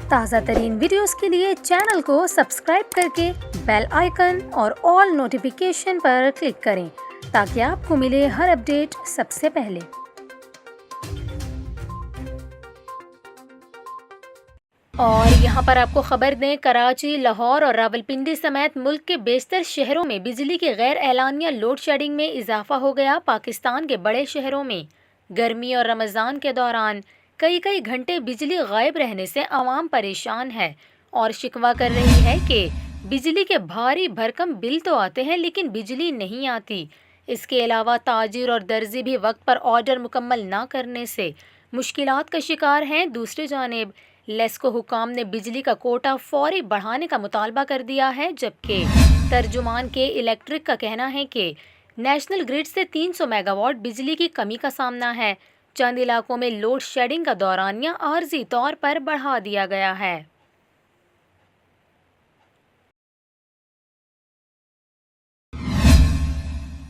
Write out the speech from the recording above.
تازہ ترین ویڈیوز کے لیے چینل کو سبسکرائب کر کے بیل آئیکن اور آل نوٹیفیکیشن پر کلک کریں تاکہ آپ کو ملے ہر اپڈیٹ سب سے پہلے۔ اور یہاں پر آپ کو خبر دیں، کراچی، لاہور اور راولپنڈی سمیت ملک کے بیشتر شہروں میں بجلی کی غیر اعلانیہ لوڈ شیڈنگ میں اضافہ ہو گیا۔ پاکستان کے بڑے شہروں میں گرمی اور رمضان کے دوران کئی گھنٹے بجلی غائب رہنے سے عوام پریشان ہے اور شکوہ کر رہی ہے کہ بجلی کے بھاری بھرکم بل تو آتے ہیں لیکن بجلی نہیں آتی۔ اس کے علاوہ تاجر اور درزی بھی وقت پر آرڈر مکمل نہ کرنے سے مشکلات کا شکار ہیں۔ دوسری جانب لیسکو حکام نے بجلی کا کوٹا فوری بڑھانے کا مطالبہ کر دیا ہے، جبکہ ترجمان کے الیکٹرک کا کہنا ہے کہ نیشنل گرڈ سے 300 میگا واٹ بجلی کی کمی کا سامنا ہے۔ چند علاقوں میں لوڈ شیڈنگ کا دورانیہ عارضی طور پر بڑھا دیا گیا ہے۔